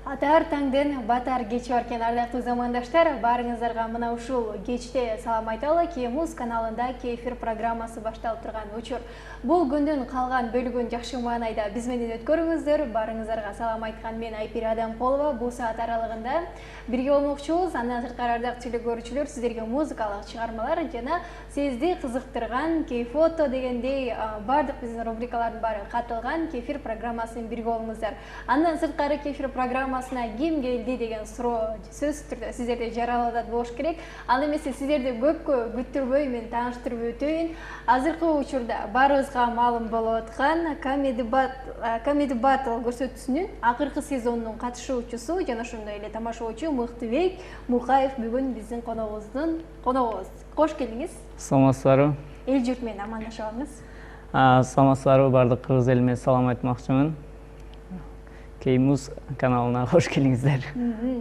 Атар таңдын батар кечи баркен ардактуу замандаштар, баарыңыздарга мына ушул кечте салам айталы. Кемуз каналында эфир программасы башталып турган учур. Бул күндүн калган бөлүгүн жакшы маанайда биз менен өткөрүңүздөр. Баарыңыздарга салам айткан мен Айпир Адамкулова. Бул саат аралыгында бирге болмокчубуз. Андан сырткары ардактуу телекөрүүчүлөр, сиздерге музыкалык чыгармалар жана сизди кызыктырган фото дегендей бардык биздин рубрикалардын баары катылган эфир программасын бирге болуңуздар. Андан сырткары эфир программасына ким келди деген суроо сөзсүз түрдө сиздерде жаралат болуш керек. Ал эмесе сиздерди көпкө күттүрбөй мен тааныштырып өтөйүн. Азыркы учурда баарыбызга маалым болуп аткан Comedy Battle көрсөтүүсүнүн акыркы сезонунун катышуучусу жана ошондой эле тамашачы Мыктыбек Мукаев бүгүн биздин коногубуз. Кош келиңиз. Саламатсыздарбы? Эл журт менен амандашабыз. Саламатсыздарбы? Бардык кыргыз элиме салам айтмакчымын. Кемуз каналына кош келиңиздер.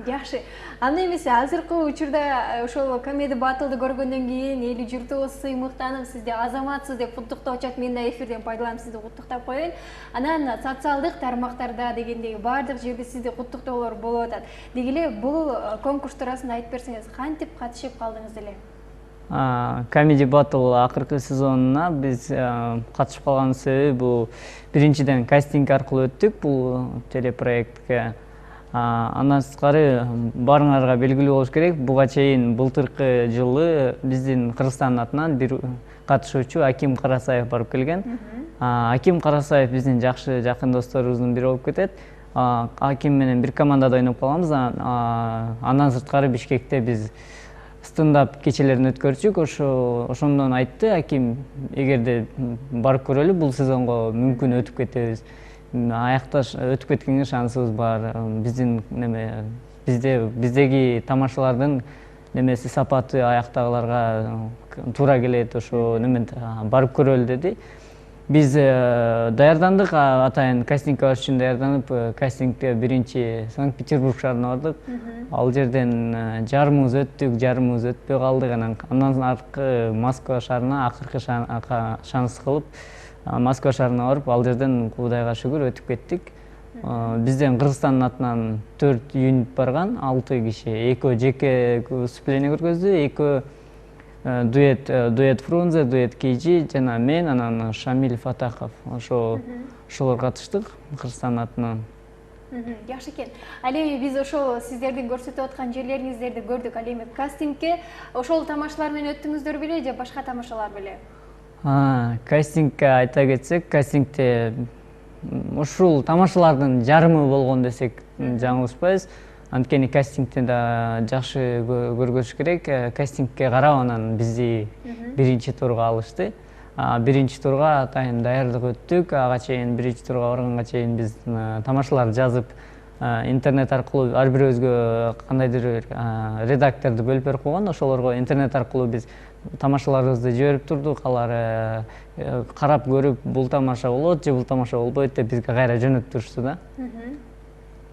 Жакшы. Анда эмесе азыркы учурда ошол Comedy Battle'ды көргөндөн кийин эл журтубуз сыймыктанып, сизди азаматсыз деп куттуктап атат. Мен да эфирден пайдаланып сизди куттуктап коеюн. Анан социалдык тармактарда дегендей бардык жерде сизди куттуктоолор болуп атат. Деги эле бул конкурс туурасында айтып берсеңиз, кантип катышып калдыңыз эле? Comedy Battle акыркы сезонуна биз катышып калган себеби бул биринчиден кастинг аркылуу өттүк бул телепроектке. Андан сырткары баарыңарга белгилүү болуш керек, буга чейин былтыркы жылы биздин Кыргызстан атынан бир катышуучу Аким Карасаев барып келген. Аким Карасаев биздин жакшы жакын досторубуздун бири болуп кетет. Аким менен бир командада ойноп калганбыз. Андан сырткары Бишкекте биз стендап кечелерин өткөрчүк. Ошондон айтты Аким, эгерде барып көрөлү, бул сезонго мүмкүн өтүп кетебиз. Аякташ өтүп кеткенге шансыбыз бар. Биздеги тамашалардын немеси сапаты аяктагыларга туура келет. Ошо барып көрөлү деди. Биз даярдандык, атайын кастингге барыш үчүн даярданып, кастингге биринчи Санкт-Петербург шаарына бардык. Ал жерден жарымыбыз өттүк, жарымыбыз өтпөй калдык. Андан аркы Москва шаарына акыркы шанс кылып Москва шаарына барып, ал жерден Кудайга шүгүр өтүп кеттик. Бизден Кыргызстандын атынан 4 юнит барган, 6 киши. Экөө жеке выступление көргөздү, экөө дуэт Фрунзе, дуэт Кейжи жана мен, анан Шамиль Фатахов. Ошолор катыштык Кыргызстан атынан. Жакшы экен. Ал эми биз ошол сиздердин көрсөтүп аткан жерлериңиздерди көрдүк. Ал эми кастингге ошол тамашалар менен өттүңүздөр беле же башка тамашалар беле? Кастингге айта кетсек, кастингде ушул тамашалардын жарымы болгон десек жаңылышпайбыз. Анткени кастингде да жакшы көргөзүш керек. Кастингге карап анан бизди биринчи турга алышты. Биринчи турга атайын даярдык өттүк. Ага чейин биринчи турга барганга чейин биз тамашаларды жазып, интернет аркылуу ар бирөөбүзгө кандайдыр бир редакторду бөлүп берип койгон. Ошолорго интернет аркылуу биз тамашаларыбызды жиберип турдук. Алар карап көрүп, бул тамаша болот же бул тамаша болбойт деп бизге кайра жөнөтүп турушту да.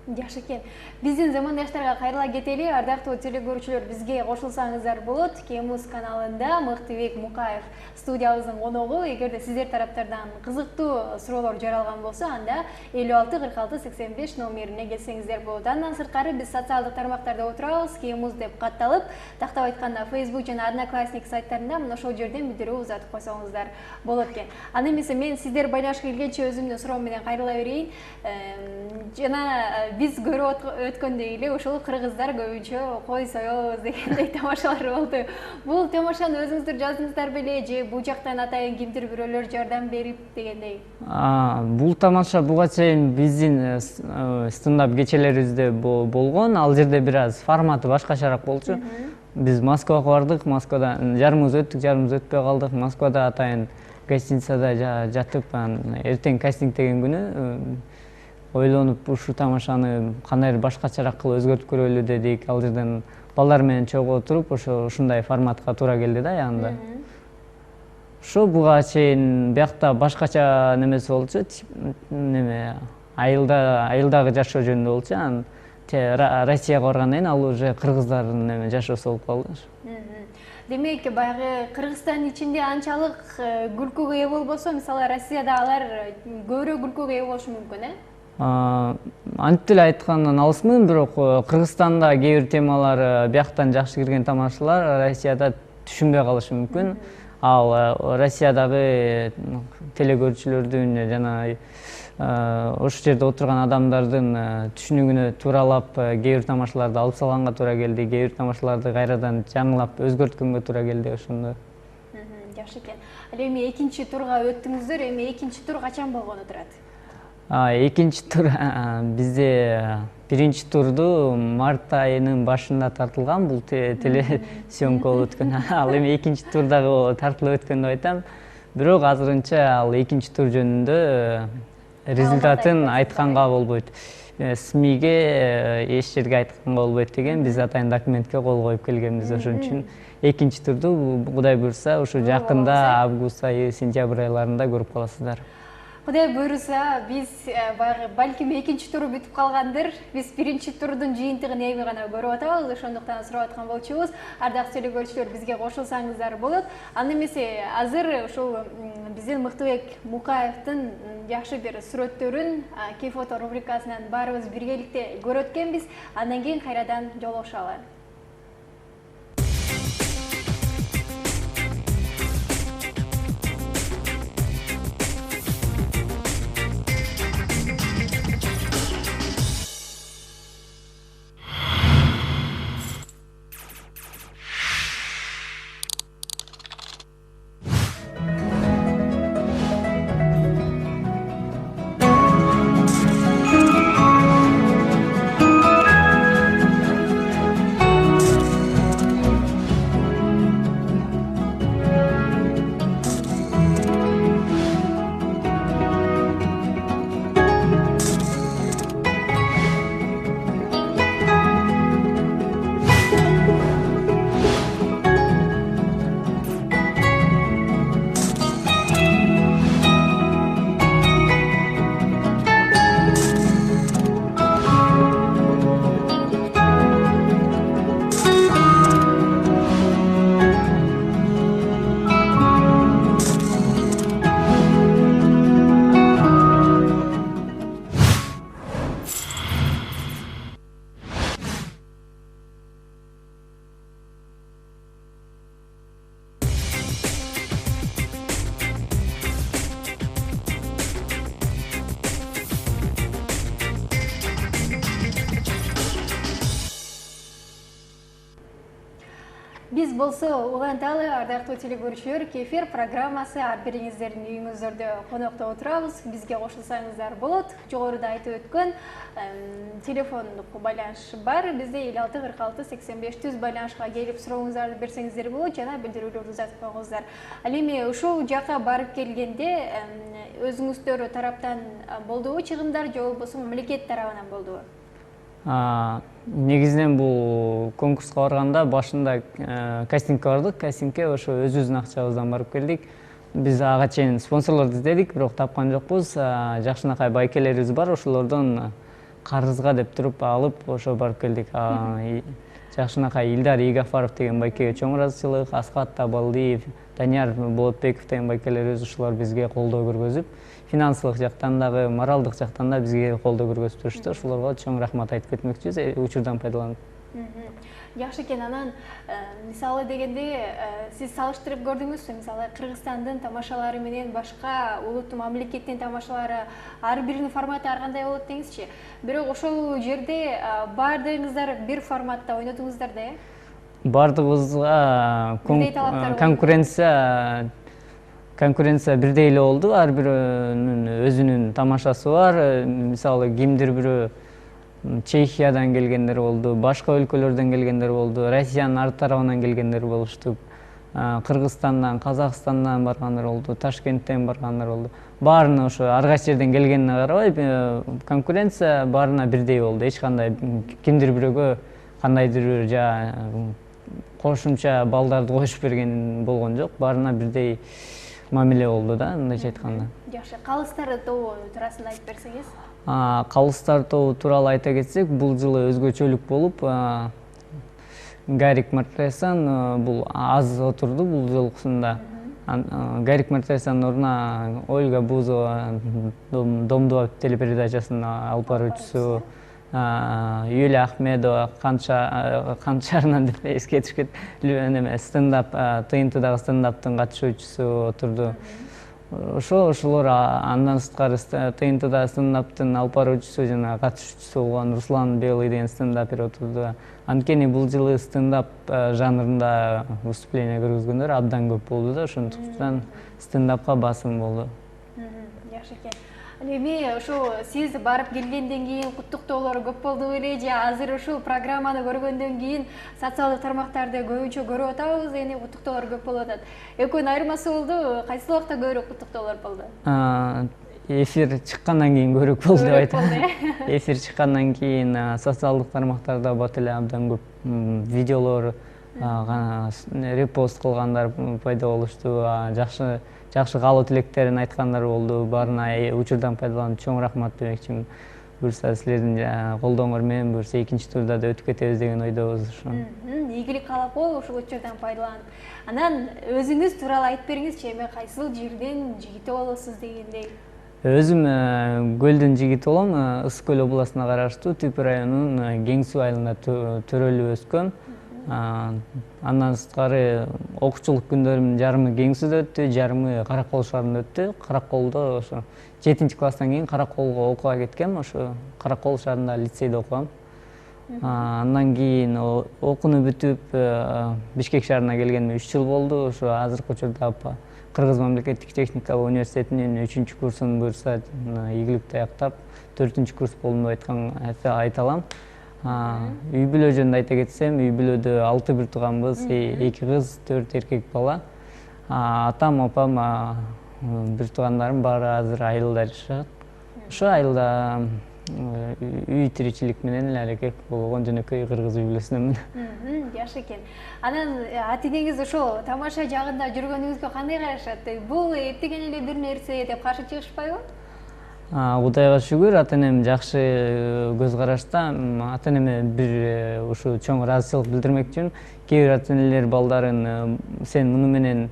Жакшы экен. Биздин замандаштарга кайрыла кетели. Ардактуу телекөрүүчүлөр, бизге кошулсаңыздар болот. Кемуз каналында Мыктыбек Мукаев студиябыздын коногу. Эгерде сиздер тараптардан кызыктуу суроолор жаралган болсо, анда 56 46 85 номерине келсеңиздер болот. Андан сырткары биз социалдык тармактарда отурабыз. Кемуз деп катталып, тактап айтканда Facebook жана Одноклассник сайттарында мына ошол жерден билдирүү узатып койсоңуздар болот экен. Аны эмесе мен сиздер байланышка келгенче өзүмдүн суроом менен кайрыла берейин. Жана биз көрүп өткөндөй эле ошол кыргыздар көбүнчө кой соёбуз дегендей тамашалар болду. Бул тамашаны өзүңүздөр жаздыңыздар беле же бул жактан атайын кимдир бирөөлөр жардам берип дегендей? Бул тамаша буга чейин биздин стендап кечелерибизде болгон. Ал жерде бир аз форматы башкачараак болчу. Биз Москвага бардык. Москвада жарымыбыз өттүк, жарымыбыз өтпөй калдык. Москвада атайын гостиницада жатып, эртең кастинг деген күнү ойлонуп ушу тамашаны кандайдыр башкачараак кылып өзгөртүп көрөлү дедик. Ал жерден балдар менен чогуу отуруп ушундай форматка туура келди да аягында. Ошо буга чейин биякта башкача немеси болчу, айылдагы жашоо жөнүндө болчу. Анан Россияга баргандан кийин ал уже кыргыздардын жашоосу болуп калды. Демек, баягы Кыргызстан ичинде анчалык күлкүгө ээ болбосо, мисалы Россияда алар көбүрөөк күлкүгө ээ болушу мүмкүн, Антип эле айткандан алысмын, бирок Кыргызстанда кээ бир темалар бияктан жакшы кирген тамашалар Россияда түшүнбөй калышы мүмкүн. Ал Россиядагы телекөрүүчүлөрдүн жана ошол жерде отурган адамдардын түшүнүгүнө тууралап кээ бир тамашаларды алып салганга туура келди, кээ бир тамашаларды кайрадан жаңылап өзгөрткөнгө туура келди, ошондо. Жакшы экен. Ал эми экинчи турга өттүңүздөр, эми экинчи тур качан болгону турат? Экинчи тур бизде биринчи турду март айынын башында тартылган, бул телесъемка болуп өткөн. Ал эми экинчи тур дагы тартылып өткөн деп айтам. Бирок азырынча ал экинчи тур жөнүндө результатын айтканга болбойт. СМИге эч жерге айтканга болбойт деген биз атайын документке кол коюп келгенбиз. Ошон үчүн экинчи турду Кудай буйрса ушу жакында август айы, сентябрь айларында көрүп каласыздар. Кудай буйрса, биз балким экинчи туру бүтүп калгандыр. Биз биринчи турдун жыйынтыгын эми гана көрүп атабыз. Ошондуктан сурап аткан болчубуз. Ардактуу телекөрүүчүлөр, бизге кошулсаңыздар болот. Аны эмесе азыр ушул биздин Мыктыбек Мукаевдин жакшы бир сүрөттөрүн Кей фото рубрикасынан баарыбыз биргеликте көрөт экенбиз. Андан кийин кайрадан жолугушалы. Биз болсо уланталы ардактуу телекөрүүчүлөр, Кефир программасы ар бириңиздердин үйүңүздөрдө конокто отурабыз. Бизге кошулсаңыздар болот. Жогоруда айтып өткөн телефондук байланыш бар. Бизде 56 46 85 байланышка келип сурооңуздарды берсеңиздер болот жана билдирүүлөрдү жазып койгуңуздар. Ал эми ушул жака барып келгенде өзүңүздөр тараптан болдубу чыгымдар же болбосо мамлекет тарабынан болдубу? Негизинен бул конкурска барганда башында кастингке бардык. Кастингке ошо өзүбүздүн акчабыздан барып келдик. Биз ага чейин спонсорлорду издедик, бирок тапкан жокпуз. Жакшынакай байкелерибиз бар, ошолордон карызга деп туруп алып, ошо барып келдик. Жакшынакай Илдар Игафаров деген байкеге чоң ыраазычылык, Аскат Табалдиев, Данияр Болотбеков деген байкелерибиз ушулар бизге колдоо көргөзүп, финансылык жактан дагы, моралдык жактан да бизге колдоо көргөзүп турушту. Ошолорго чоң рахмат айтып кетмекчибиз, учурдан пайдаланып. Жакшы экен. Анан мисалы дегенде сиз салыштырып көрдүңүзбү? Мисалы Кыргызстандын тамашалары менен башка улуттун мамлекеттин тамашалары ар биринин форматы ар кандай болот деңизчи. Бирок ошол жерде баардыгыңыздар бир форматта ойнодуңуздар да, Бардыгыбызга конкуренция бирдей эле болду. Ар бирөөнүн өзүнүн тамашасы бар. Мисалы кимдир бирөө Чехиядан келгендер болду, башка өлкөлөрдөн келгендер болду, Россиянын ар тарабынан келгендер болушту. Кыргызстандан, Казакстандан баргандар болду, Ташкенттен баргандар болду. Баарына ошо ар кайсы жерден келгенине карабай, конкуренция баарына бирдей болду. Эч кандай кимдир бирөөгө кандайдыр кошумча балдарды коюп берген болгон жок. Баарына бирдей мамиле болду да, мындайча айтканда. Жакшы. Калыстар тобу туурасында айтып берсеңиз? Калыстар тобу тууралуу айта кетсек, бул жылы өзгөчөлүк болуп, Гарик Мартресан бул аз отурду бул жолкусунда. Гарик Мартиросяндын ордуна Ольга Бузова Домдуба телепередачасынын алып баруучусу, Юлия Ахмедова Кант шаарынан деп эскертишкен стендап, ТНТдагы стендаптын катышуучусу отурду. Ошолор андан сырткары ТНТда стендаптын алып баруучусу жана катышуучусу болгон Руслан Белый деген стендапер отурду. Анткени бул жылы стендап жанрында выступление көргөзгөндөр абдан көп болду да, ошондуктан стендапка басым болду. Жакшы экен. Эми ошо сиз барып келгенден кийин куттуктоолор көп болду беле же азыр ушул программаны көргөндөн кийин социалдык тармактарды көбүнчө көрүп атабыз, эми куттуктоолор көп болуп атат. Экөөнүн айырмасы болду, кайсы убакта көбүрөөк куттуктоолор болду? Эфир чыккандан кийин көбүрөөк болду деп айтам. Эфир чыккандан кийин социалдык тармактарда бат эле абдан көп видеолор, репост кылгандар пайда болушту, жакшы каалоо тилектерин айткандар болду. Баарына учурдан пайдаланып чоң рахмат демекчимин. Буюрса силердин колдооңор менен буюрса экинчи турда да өтүп кетебиз деген ойдобуз. Ийгилик каалап коелу ушул учурдан пайдаланып. Анан өзүңүз тууралуу айтып бериңизчи, эми кайсыл жердин жигити болосуз дегендей? Өзүм Көлдүн жигити болом. Ысык көл областына караштуу Түп районунун Кең Суу айылында төрөлүп өскөм. Андан сырткары окуучулук күндөрүмдүн жарымы Кең Сууда өттү, жарымы Каракол шаарында өттү. Караколдо ошо 7-чи класстан кийин Караколго окууга кеткем. Ошо Каракол шаарында лицейде окугам. Андан кийин окууну бүтүп Бишкек шаарына келгениме 3 жыл болду. Ошо азыркы учурда Кыргыз мамлекеттик техникалык университетинин 3-чү курсун буюрса ийгиликтүү аяктап 4-чү курс болдум деп айта алам. Үй бүлө жөнүндө айта кетсем, үй бүлөдө 6 бир тууганбыз, 2 кыз, 4 эркек бала. Атам, апам, бир туугандарым баары азыр айылда жашашат. Ошо айылда үй тиричилик менен эле аракет болгон жөнөкөй кыргыз үй бүлөсүнөнмүн. Жакшы экен. Анан ата-энеңиз ошол тамаша жагында жүргөнүңүзгө кандай карашат? Бул эптеген эле бир нерсе деп каршы чыгышпайбы? Кудайга шүгүр, ата-энем жакшы көз карашта. Ата-энеме бир ушу чоң ыраазычылык билдирмекчимин. Кээ бир ата-энелер балдарын сен муну менен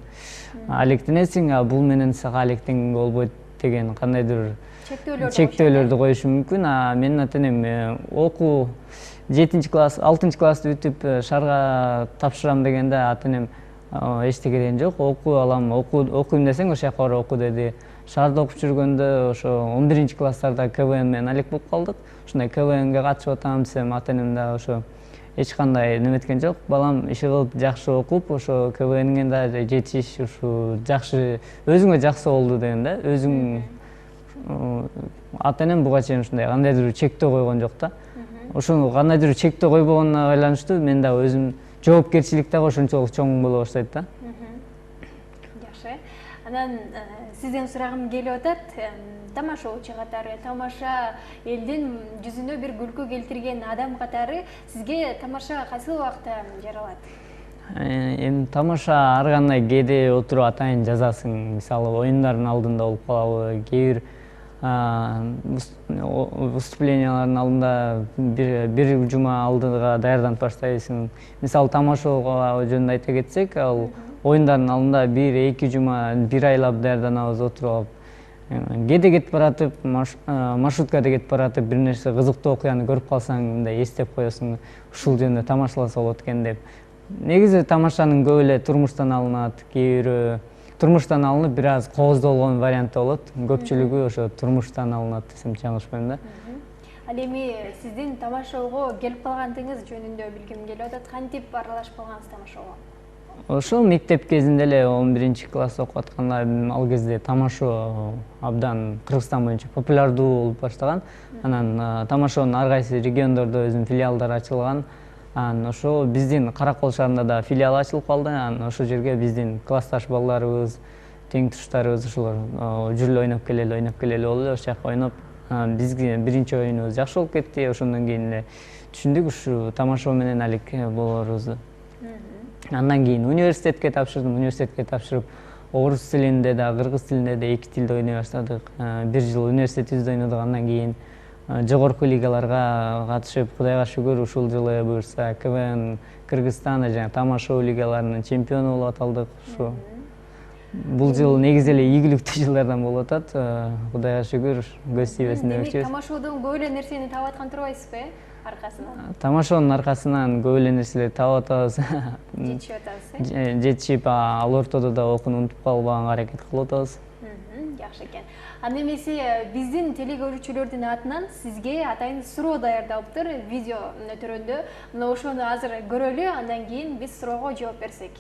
алектенесиң, бул менен сага алектенгенге болбойт деген кандайдыр чектөөлөрдү коюшу мүмкүн. Менин ата-энем окуу 7-чи класс, 6-чы классты бүтүп шаарга тапшырам дегенде ата-энем эчтекеден жок, окуу алам, окуйм десең ошол жака бара оку деди. Шаарда окуп жүргөндө ошо 11-чи класстарда КВН менен алек болуп калдык. Ушундай КВНге катышып атам десем, ата-энем да ошо эч кандай неметкен жок. Балам иши кылып жакшы окуп, ошо КВНге да жетиш, ушу жакшы өзүңө жаксы болду деген да. Өзүң ата-энем буга чейин ушундай кандайдыр чектөө койгон жок да. Ошону кандайдыр чектөө койбогонуна байланыштуу мен да өзүм жоопкерчилик дагы ошончолук чоң боло баштайт да. Жакшы. Анан сизден сурагым келип атат. Тамашачы катары, тамаша элдин жүзүнө бир күлкү келтирген адам катары сизге тамаша кайсы убакта жаралат? Эми тамаша ар кандай кээде отуруп атайын жазасың. Мисалы оюндардын алдында болуп калабы, кээ бир выступлениялардын алдында бир жума алдыга даярданып баштайсың. Мисалы тамашага жөнүндө айта кетсек, ал оюндардын алдында 1-2 жума, 1 айлап даярданабыз отуруп. Кээде кетип баратып, маршруткада кетип баратып, бир нерсе кызыктуу окуяны көрүп калсаң, мындай эстеп коесуң, ушул жөнүндө тамашаласа болот экен деп. Негизи тамашанын көп эле турмуштан алынат, кээ бирөө турмуштан алынып бир аз кооздолгон варианты болот. Көпчүлүгү ошо турмуштан алынат десем чаңырышпайм да. Ал эми сиздин тамашалоого келип калгандыгыңыз жөнүндө билгим келип атат. Кантип аралашып калгансыз тамашалоого? Ошол мектеп кезинде эле 11-чи класс окуп атканда ал кезде тамашоо абдан Кыргызстан боюнча популярдуу болуп баштаган. Анан тамашонун ар кайсы региондордо өзүнүн филиалдары ачылган. Ошо биздин Каракол шаарында да филиал ачылып калды. Ошол жерге биздин классташ балдарыбыз, тең туштарыбыз ошолор жүрүп ойноп келели болду эле. Ошол жака ойноп, бизге биринчи оюнубуз жакшы болуп кетти. Ошондон кийин эле түшүндүк ушу тамашоо менен алек болорубузду. Андан кийин университетке тапшырдым. Университетке тапшырып, орус тилинде да, кыргыз тилинде да эки тилде ойной баштадык. Бир жыл университетибизде ойнодук. Андан кийин жогорку лигаларга катышып, Кудайга шүгүр ушул жылы буюрса КВН Кыргызстан жана тамашоо лигаларынын чемпиону болуп аталдык. Ушу Бул жыл негизи эле ийгиликтүү жылдардан болуп атат. Кудайга шүгүр, көз тийбесин Демек, демекчибиз. тамашоодон көп эле нерсени таап аткан турбайсызбы, аркасынан? Тамашоонун аркасынан көп эле нерселерди таап атабыз. Жетишип атабыз, Жетишип, ал ортодо да окууну унутуп калбаганга аракет кылып атабыз. Жакшы экен. Анда эмесе биздин телекөрүүчүлөрдүн атынан сизге атайын суроо даярдалыптыр видео түрүндө. Мына ошону азыр көрөлү, андан кийин биз суроого жооп берсек.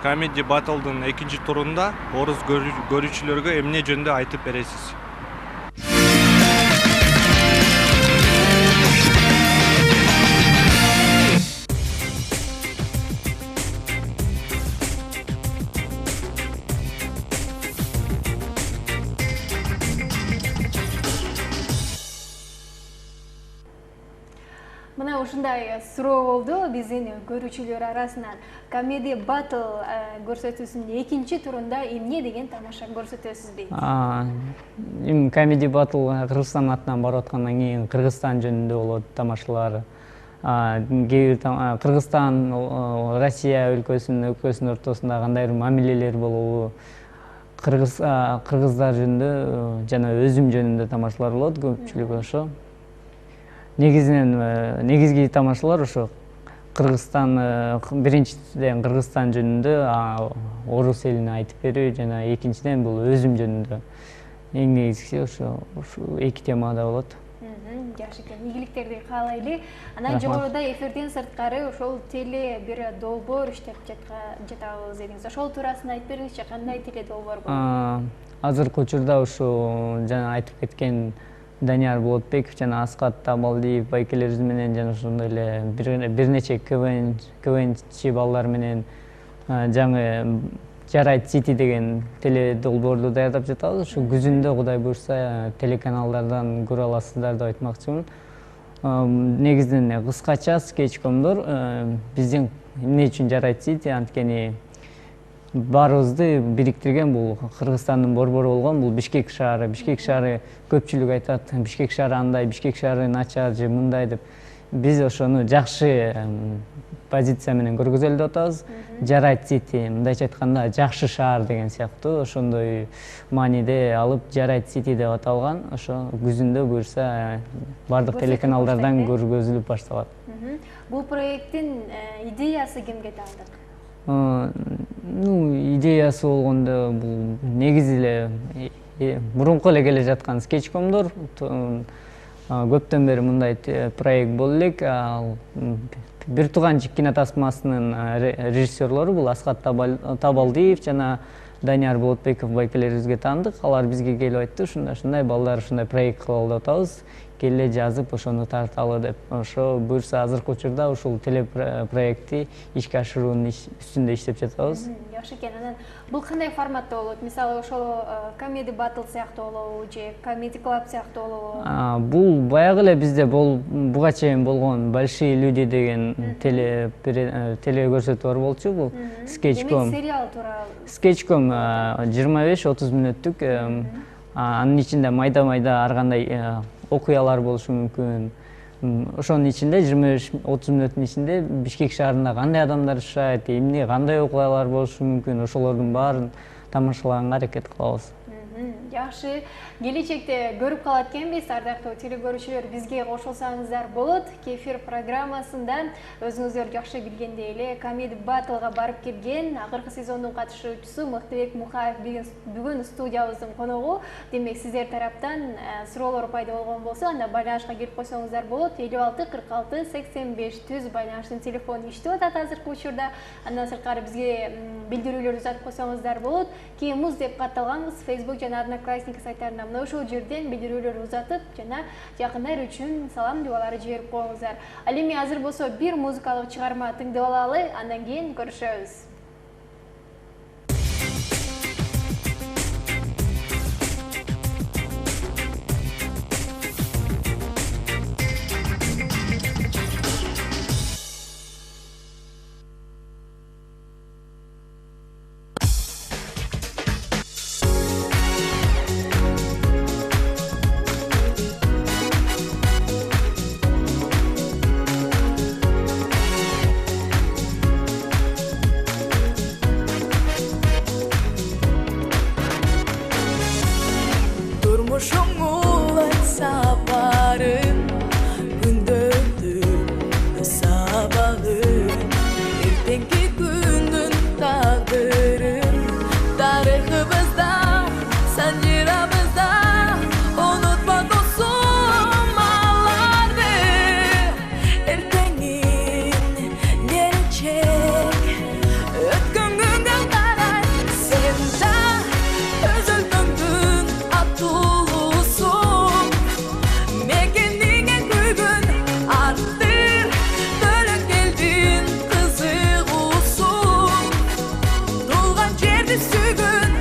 Comedy Battle'дын экинчи турунда орус көрүүчүлөргө эмне жөнүндө айтып бересиз? Мына ушундай суроо болду биздин көрүүчүлөр арасынан. Comedy Battle көрсөтүүсүнүн экинчи турунда эмне деген тамаша көрсөтөсүз дейт. Comedy Battle Кыргызстан атынан барып аткандан кийин Кыргызстан жөнүндө болот тамашалар. Кыргызстан, Россия өлкөсүнүн ортосунда кандайдыр мамилелер болобу, кыргыздар жөнүндө жана өзүм жөнүндө тамашалар болот көпчүлүгү ошо. Негизги тамашалар ошо Кыргызстан, биринчиден Кыргызстан жөнүндө орус элине айтып берүү жана экинчиден бул өзүм жөнүндө. Эң негизгиси ошо эки темада болот. Жакшы экен, ийгиликтерди каалайлы. Анан жогоруда эфирден сырткары ошол теле бир долбоор иштеп жатабыз дедиңиз. Ошол туурасында айтып бериңизчи, кандай теле долбоор болот? Азыркы учурда ушу жана айтып кеткен Данияр Болотбеков жана Аскат Табалдиев байкелерибиз менен жана ошондой эле бир нече КВНчи балдар менен жаңы Жарайт Сити деген теле долбоорду даярдап жатабыз. Ушу күзүндө Кудай буйрса телеканалдардан көрө аласыздар деп айтмакчымын. Негизинен кыскача скетчкомдор биздин эмне үчүн Жарайт Сити, анткени баарыбызды бириктирген бул Кыргызстандын борбору болгон бул Бишкек шаары. Бишкек шаары көпчүлүк айтат, Бишкек шаары андай, Бишкек шаары начар же мындай деп. Биз ошону жакшы позиция менен көргөзөлү деп атабыз. Жарайт Сити, мындайча айтканда жакшы шаар деген сыяктуу ошондой мааниде алып Жарайт Сити деп аталган. Ошо күзүндө буйрса бардык телеканалдардан көргөзүлүп башталат. Бул проекттин идеясы кимге таандык? Идеясы болгондо бул негизи эле мурунку эле келе жаткан скетчкомдор. Көптөн бери мындай проект боло элек. Бир тууганчик кинотасмасынын режиссерлору бул Аскат Табалдиев жана Данияр Болотбеков байкелерибизге таандык. Алар бизге келип айтты, ушундай балдар ушундай проект кылалы деп атабыз. Келе жазып ошону тарталы деп. Ошо буйрса азыркы учурда ушул теле проектти ишке ашыруунун үстүндө иштеп жатабыз. Жакшы экен. Анан бул кандай форматта болот? Мисалы ошол Comedy Battle сыяктуу болобу же Comedy Club сыяктуу болобу? Бул баягы эле бизде буга чейин болгон Большие люди деген теле көрсөтүү бар болчу. Бул скетчком. Демек сериал тууралуу. Скетчком 25-30 мүнөттүк. Анын ичинде майда-майда ар кандай окуялар болушу мүмкүн. Ошонун ичинде 25-30 мүнөттүн ичинде Бишкек шаарында кандай адамдар жашайт, эмне кандай окуялар болушу мүмкүн, ошолордун баарын тамашалаганга аракет кылабыз. Жакшы. Келечекте көрүп калат экенбиз, ардактуу телекөрүүчүлөр, бизге кошулсаңыздар болот. Кефир программасында өзүңүздөр жакшы билгендей эле Comedy Battle'га барып келген акыркы сезондун катышуучусу Мыктыбек Мухаев бүгүн студиябыздын коногу. Демек сиздер тараптан суроолор пайда болгон болсо, анда байланышка келип койсоңуздар болот. 56 46 85 түз байланыштын телефону иштеп атат азыркы учурда. Андан сырткары бизге билдирүүлөр узатып койсоңуздар болот. Кемуз деп катталганбыз Facebook жана Одноклассники сайттарында. Мына ошол жерден билдирүүлөр узатып жана жакындар үчүн салам дубалары жиберип коюңуздар. Ал эми азыр болсо бир музыкалык чыгарма тыңдап алалы, андан кийин көрүшөбүз. жерди сүйгүн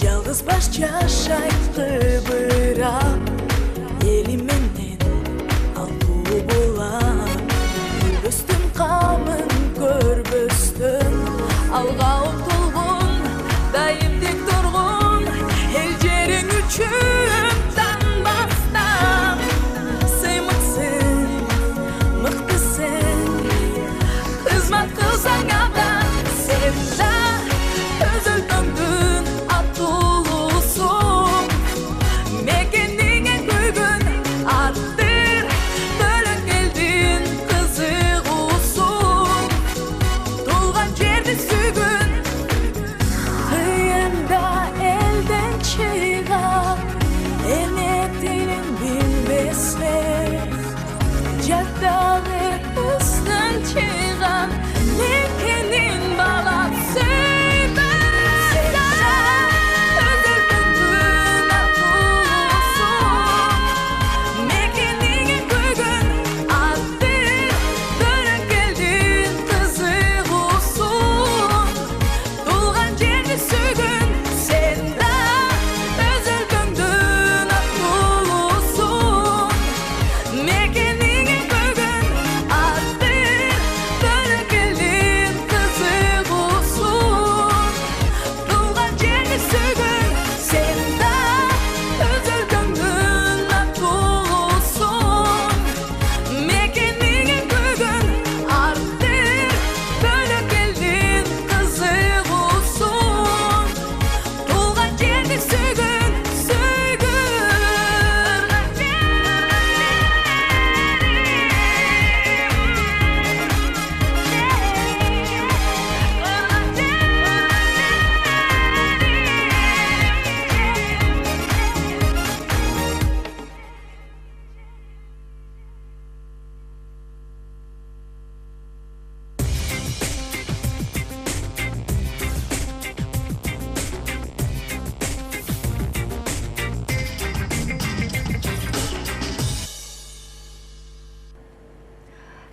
жалгыз баш жашайт бирок эли менен алуу булам көрбөстүн камын көрбөстүн алга умтулгун дайым тек тургун эл жериң үчүн танбастан сыймыксың мыктысың кызмат кылсаң абдан сен да өз өлкөңдүн аттуулусуң мекениңе күйгүн аттыр бөлөк элдин кызыгуусуң туулган жерди сүйгүн кыйында элден чыгам эне тилин билбесler жаттагы үстүн чыгам мекенин балап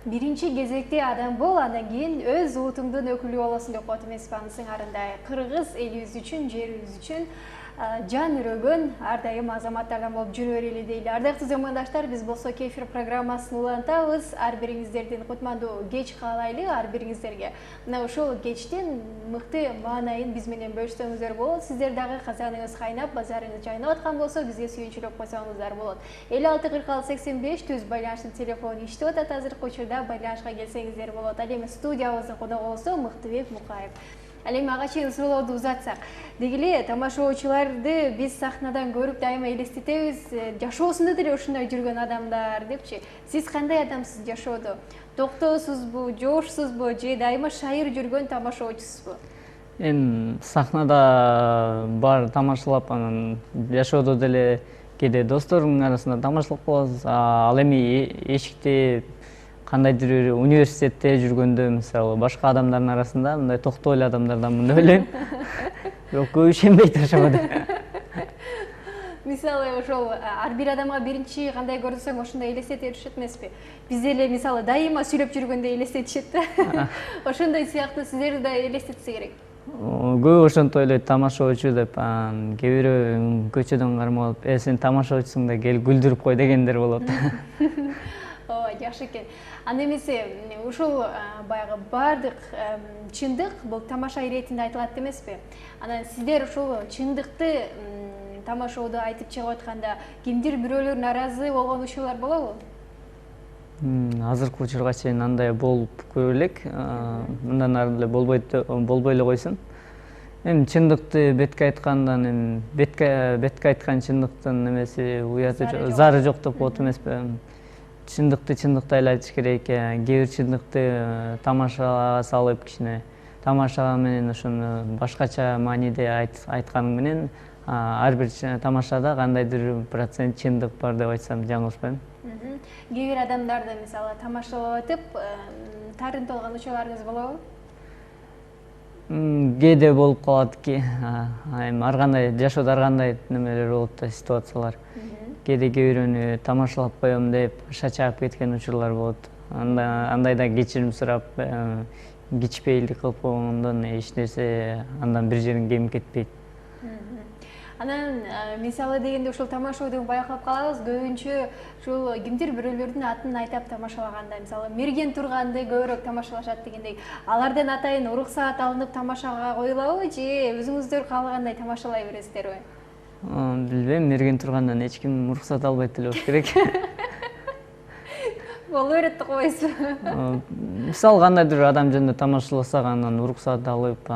биринчи кезекте адам бол, андан кийин өз улутуңдун өкүлү болосуң деп коет эмеспи? Анын сыңарындай кыргыз элибиз үчүн, жерибиз үчүн жан өрөгөн ар дайым азаматтардан болуп жүрө берели дейли. Ардактуу замандаштар, биз болсо кефир программасын улантабыз. Ар бириңиздердин кутмандуу кеч каалайлы, ар бириңиздерге мына ушул кечтин мыкты маанайын биз менен бөлүшсөңүздөр болот. Сиздер дагы казаныңыз кайнап, базарыңыз жайнап аткан болсо, бизге сүйүнчүлүк койсоңуздар болот. 56-46-85 түз байланыштын телефону иштеп атат. Азыркы учурда байланышка келсеңиздер болот. Ал эми студиябыздын коногу болсо Мыктыбек Мукаев. Ал эми ага чейин суроолорду узатсак, деги эле тамашоочуларды биз сахнадан көрүп дайыма элестетебиз, жашоосунда деле ушундай жүргөн адамдар депчи. Сиз кандай адамсыз жашоодо? Токтоосузбу, жоошсузбу, же дайыма шайыр жүргөн тамашоочусузбу? Эми сахнада бар тамашалап, анан жашоодо деле кээде досторумдун арасында тамашалап калабыз. Ал эми эшикте кандайдыр бир университетте жүргөндө мисалы башка адамдардын арасында мындай токтоо эле адамдарданмын деп ойлойм. Бирок көп ишенбейт ошого. Мисалы ошол ар бир адамга биринчи кандай көрсөң ошондой элестете беришет эмеспи? Биз эле мисалы дайыма сүйлөп жүргөндө элестетишет да. Ошондой сыяктуу сиздерди да элестетсе керек. Көп ошентип ойлойт тамашоочу деп, кээ бирөө көчөдөн кармап алып, сен тамашоочусуң да кел күлдүрүп кой дегендер болот. Ооба, жакшы экен. Анда эмесе ушул баягы баардык чындык бул тамаша иретинде айтылат эмеспи? Анан сиздер ушул чындыкты тамашоодо айтып чыгып атканда кимдир бирөөлөр наразы болгон учурлар болобу? Азыркы учурга чейин андай болуп көрө элек. Мындан ары эле болбой эле койсун. Эми чындыкты бетке айткандан эми бетке айткан чындыктын немеси уяты зары жок деп коет эмеспи? Чындыкты чындыктай эле айтыш керек. Кээ бир чындыкты тамашага салып кичине тамаша менен ошону башкача мааниде айтканың менен ар бир тамашада кандайдыр процент чындык бар деп айтсам жаңылышпайм. Кээ бир адамдарды мисалы тамашалап атып, тарынып алган учурларыңыз болобу? кээде болуп калат эми ар кандай жашоодо ар кандай немелер болот да, ситуациялар. Кээде кээ бирөөнү тамашалап коем деп шачаап кеткен учурлар болот. Андайда кечирим сурап, кичпейилдик кылып койгондон эч нерсе андан бир жериң кемип кетпейт. Анан мисалы дегенде ушул тамашоодон байкап калабыз, көбүнчө ушул кимдир бирөөлөрдүн атын айтап тамашалаганда, мисалы мерген турганды көбүрөөк тамашалашат дегендей, алардан атайын уруксаат алынып тамашага коюлабы же өзүңүздөр каалагандай тамашалай бересиздерби? Билбейм, мерген тургандан эч ким уруксат албайт эле болуш керек. Боло берет деп койсуз. Мисалы кандайдыр адам жөнүндө тамашаласак, анан уруксат алып,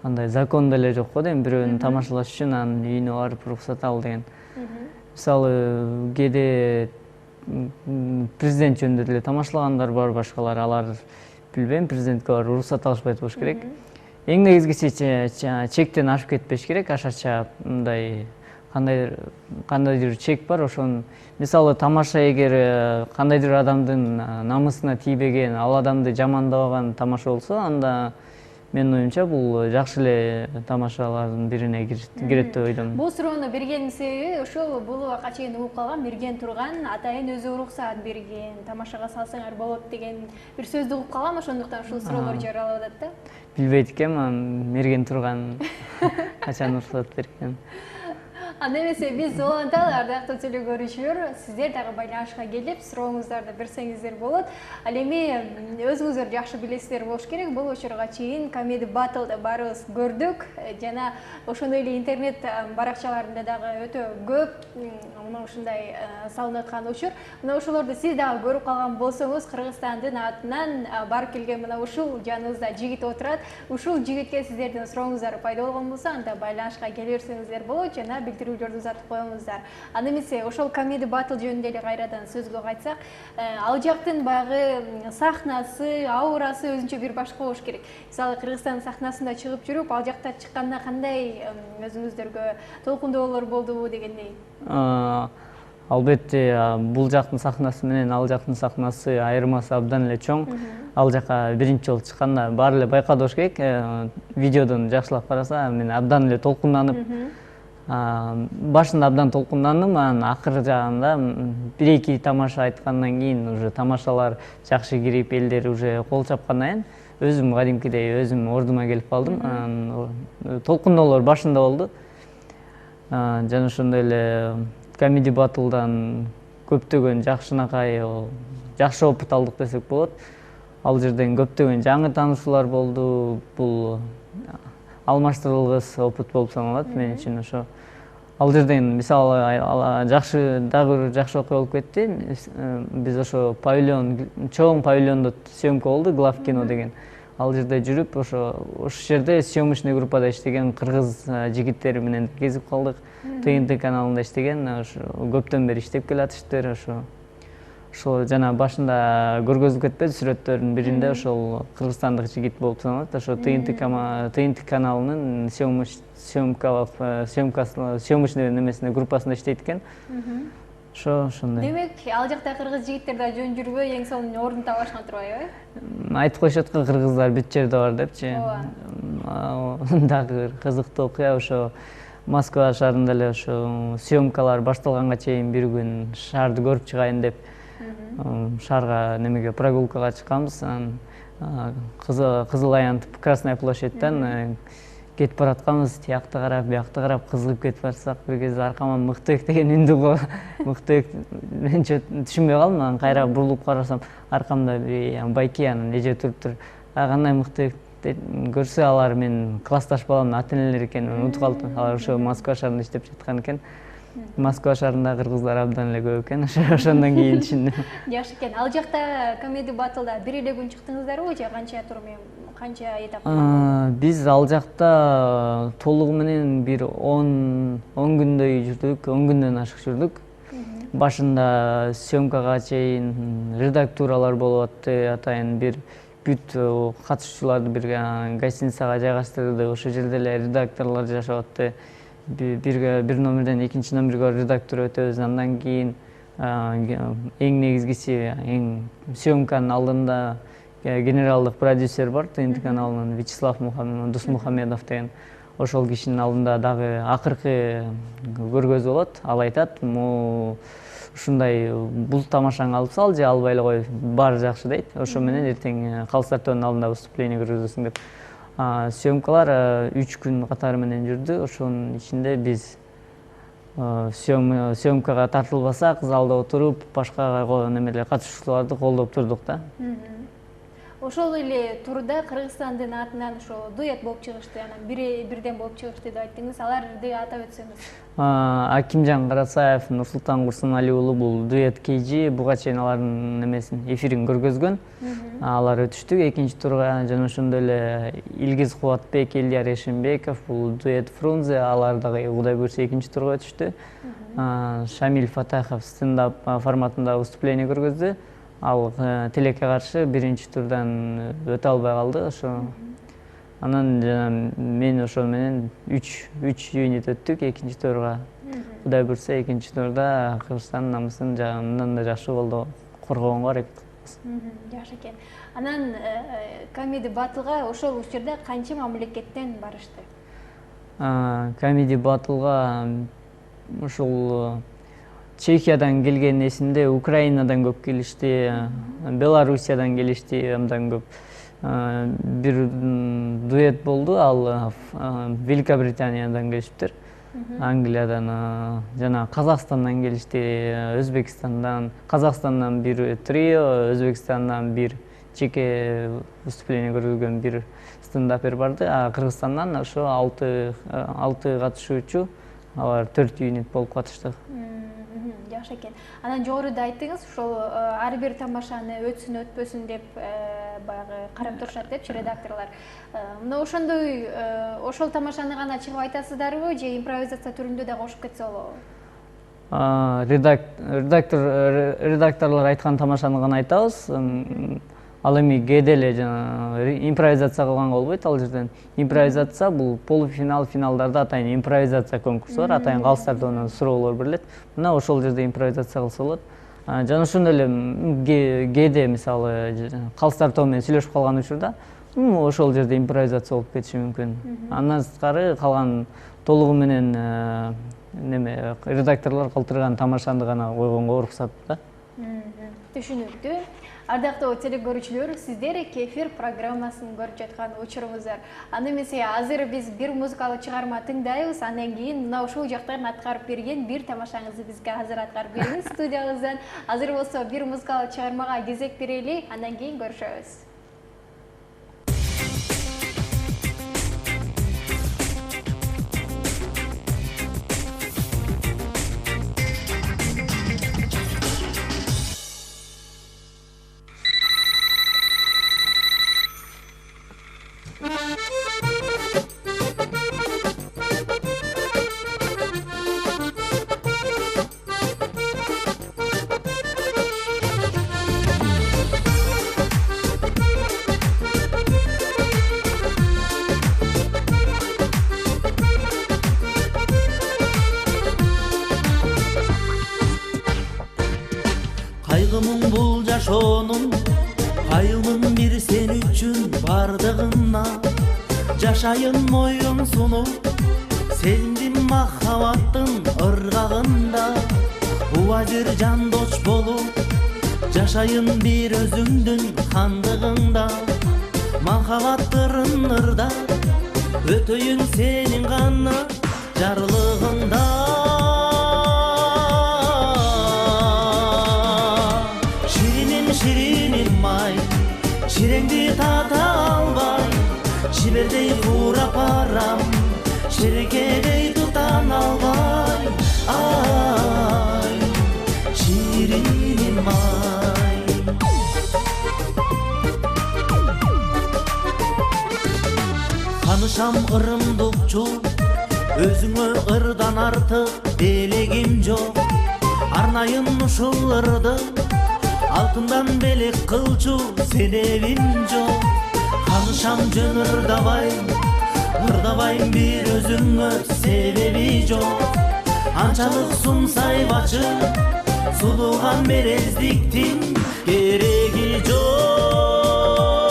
андай закон деле жок го дейм, бирөөнү тамашалаш үчүн анын үйүнө барып уруксат ал деген. Мисалы кээде президент жөнүндө деле тамашалагандар бар, башкалар, алар билбейм, президентке барып уруксат алышпайт болуш керек. Эң негизгиси чектен ашып кетпеш керек, ашача мындай кандайдыр чек бар, ошон мисалы тамаша эгер кандайдыр адамдын намысына тийбеген, ал адамды жамандабаган тамаша болсо, анда менин оюмча бул жакшы эле тамашалардын бирине кирет деп ойлойм. Бул суроону бергенин себеби ошол бул убакка чейин угуп калган мерген турган атайын өзү уруксаат берген, тамашага салсаңар болот деген бир сөздү угуп калгам, ошондуктан ушул суроолор жаралып атат да. Билбейт экенмин, мерген турган качан уруксат берген. Анда эмесе биз уланталы, ардактуу теле көрүүчүлөр, сиздер дагы байланышка келип сурооңуздарды берсеңиздер болот. Ал эми өзүңүздөр жакшы билесиздер болуш керек, бул учурга чейин Comedy Battle'да баарыбыз көрдүк жана ошондой эле интернет баракчаларында дагы өтө көп мына ушундай салынып аткан учур. Мына ошолорду сиз дагы көрүп калган болсоңуз, Кыргызстандын атынан барып келген мына ушул жаныбызда жигит отурат. Ушул жигитке сиздердин сурооңуздар пайда болгон болсо, анда байланышка келе берсеңиздер болот жана билдирүүлөрдү узатып коюңуздар. Анда эмесе ошол Comedy Battle жөнүндө эле кайрадан сөзгө кайтсак, ал жактын баягы сахнасы, аурасы өзүнчө бир башка болуш керек. Мисалы Кыргызстан сахнасында чыгып жүрүп, ал жакта чыкканда кандай өзүңүздөргө толкундоолор болдубу дегендей? Албетте, бул жактын сахнасы менен ал жактын сахнасы айырмасы абдан эле чоң. Ал жака биринчи жолу чыкканда баары эле байкады болуш керек. Видеодон жакшылап караса, мен абдан эле толкунданып, башында абдан толкундандым, анан акыр жагында бир-эки тамаша айткандан кийин уже тамашалар жакшы кирип, элдер уже кол чапкандан кийин өзүм кадимкидей өзүм ордума келип калдым. Толкундоолор башында болду. Жана ошондой эле Comedy Battle'дан көптөгөн жакшынакай, жакшы опыт алдык десек болот. Ал жерден көптөгөн жаңы таанышуулар болду. Бул алмаштырылгыс опыт болуп саналат мен үчүн. Ошо ал жерден мисалы жакшы дагы жакшы окуя болуп кетти. Биз ошо павильон, чоң павильондо съемка болду, Глав кино деген. Ал жерде жүрүп, ошо жерде съемочный группада иштеген кыргыз жигиттери менен кезип калдык. ТНТ каналында иштеген, көптөн бери иштеп келатыштыр. Ошо жана башында көргөзүлүп кетпеди, сүрөттөрдүн биринде ошол кыргызстандык жигит болуп саналат. Ошо ТНТ каналынын съемкочный немесинде группасында иштейт экен. Ошондой. Демек, ал жакта кыргыз жигиттер да жөн жүрбөй, эң сонун ордун таба алышкан турбайбы? Айтып коюшат го кыргыздар бүт жерде бар депчи. Дагы кызыктуу окуя ошо Москва шаарында эле ошо съемкалар башталганга чейин бир күн шаарды көрүп чыгайын деп шаарга немеге прогулкага чыкканбыз. Кызыл аянтып Красная площадьтан кетип баратканбыз, тиякты карап, биякты карап кызыгып кетип барсак, бир кезде аркама Мыктык деген үндү Мыктык мен түшүнбөй калдым. Анан кайра бурулуп карасам, аркамда бир байке анан эже туруптур. Кандай Мыктык көрсө алар мен классташ баламдын ата-энелери экенин унутуп калдым. Алар ошо Москва шаарында иштеп жаткан экен. Москва шаарында кыргыздар абдан эле көп экен. Ошондон кийин түшүндүм. Жакшы экен. Ал жакта Comedy Battle'да бир эле күн чыктыңыздарбы же канча тур менен, канча этап? Биз ал жакта толугу менен бир 10 күндөй жүрдүк, 10 күндөн ашык жүрдүк. Башында съемкага чейин редактуралар болуп атты, атайын бир бүт катышуучуларды бир гостиницага жайгаштырды. Ошол жерде эле редакторлор жашап атты. Бир номерден экинчи номерге редактор өтөбүз. Андан кийин эң негизгиси, эң съемканын алдында генералдык продюсер бар ТНТ каналынын, Вячеслав Дусмухамедов деген. Ошол кишинин алдында дагы акыркы көргөзүү болот. Ал айтат, ушундай бул тамашаны алып сал же албай эле кой, баары жакшы дейт. Ошо менен эртең Калстартоонун алдында выступление көргөзөсүң деп. Съемкалар 3 күн катары менен жүрдү. Ошонун ичинде биз съемкага тартылбасак, залда отуруп, башка немелер катышуучуларды колдоп турдук да. Ошол эле турда Кыргызстандын атынан ошо дуэт болуп чыгышты, анан бирден болуп чыгышты деп айттыңыз. Аларды атап өтсөңүз. Акимжан Карасаев, Нурсултан Курсунали уулу бул дуэт KG, буга чейин алардын немесин эфирин көргөзгөн. Алар өтүштү экинчи турга, жана ошондой эле Илгиз Кубатбек, Элдияр Эшимбеков, бул дуэт Фрунзе, алар дагы Кудай буйрса экинчи турга өтүштү. Шамиль Фатахов стендап форматында выступление көргөздү. Ал Тилекке каршы биринчи турдан өтө албай калды. Ошо анан мен ошо менен 3 юнит өттүк экинчи турга. Кудай буйрса экинчи турда Кыргызстандын намысын мындан да жакшы болду коргогонго аракет кылабыз. Жакшы экен. Анан Comedy Battle'га ошол учурда канча мамлекеттен барышты? Comedy Battle'га ошол Чехиядан келген эсимде, Украинадан көп келишти, Белоруссиядан келишти, андан көп. Бир дуэт болду, ал Великобританиядан келишиптир, Англиядан, жана Казакстандан келишти, Өзбекстандан, Казакстандан бир трио, Өзбекстандан бир чеке выступление көргөн бир стендапер барды, а Кыргызстандан ошо 6 катышуучу, алар 4 юнит болуп катышты. Жакшы экен. Анан жогоруда айттыңыз, ошол ар бир тамашаны өтсүн өтпөсүн деп баягы карап турушат депчи редакторлор. Мына ошондой ошол тамашаны гана чыгып айтасыздарбы же импровизация түрүндө да кошуп кетсе болобу? Редакторлор айткан тамашаны гана айтабыз. Ал эми кээде эле импровизация кылганга болбойт ал жерден. Импровизация бул полуфинал, финалдарда атайын импровизация конкурсу бар, атайын Калстартоонун суроолор берилет. Мына ошол жерде импровизация кылса болот. Жана ошондой эле кээде мисалы Калстартоон менен сүйлөшүп калган учурда ошол жерде импровизация болуп кетиши мүмкүн. Андан сырткары калган толугу менен редакторлор калтырган тамашаны гана койгонго уруксат да. Түшүнүктүү. Ардактуу телекөрүүчүлөр, сиздер Кефир программасын көрүп жаткан учуруңуздар. Аны эмесе азыр биз бир музыкалык чыгарма тыңдайбыз, андан кийин мына ушул жактан аткарып берген бир тамашаңызды бизге азыр аткарып бериңиз студиябыздан. Азыр болсо бир музыкалык чыгармага кезек берели, андан кийин көрүшөбүз. Кайгымын бул жашоонун, кайымын бир сен үчүн бардыгына. Жашайын моюн сунуп, сезиндим махабаттын ыргагында. Убажыр жандош болуп, жашайын бир өзүңдүн хандыгында. Махабаттырын ырда, өтөйүн сенин гана жарлыгында. Şirinim may, şirengdi tata albay, şiberdey kura param, şerekedey tutan albay. Ay, şirinim may. Tanışam ırımdıkçu, özüңө ырдан артык делегим жок. Арнайын ушул ырды, алтындан белек кылчу себебим жок. Канышам жөн ырдабайм бир өзүңө себеби жок. Анчалык сумсайбачы, сулууган мерездиктин кереги жок.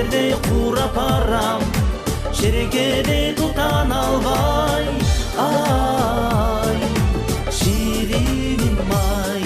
шибердей курап барам, шерекеде тутан албай, ай, шириnim ay.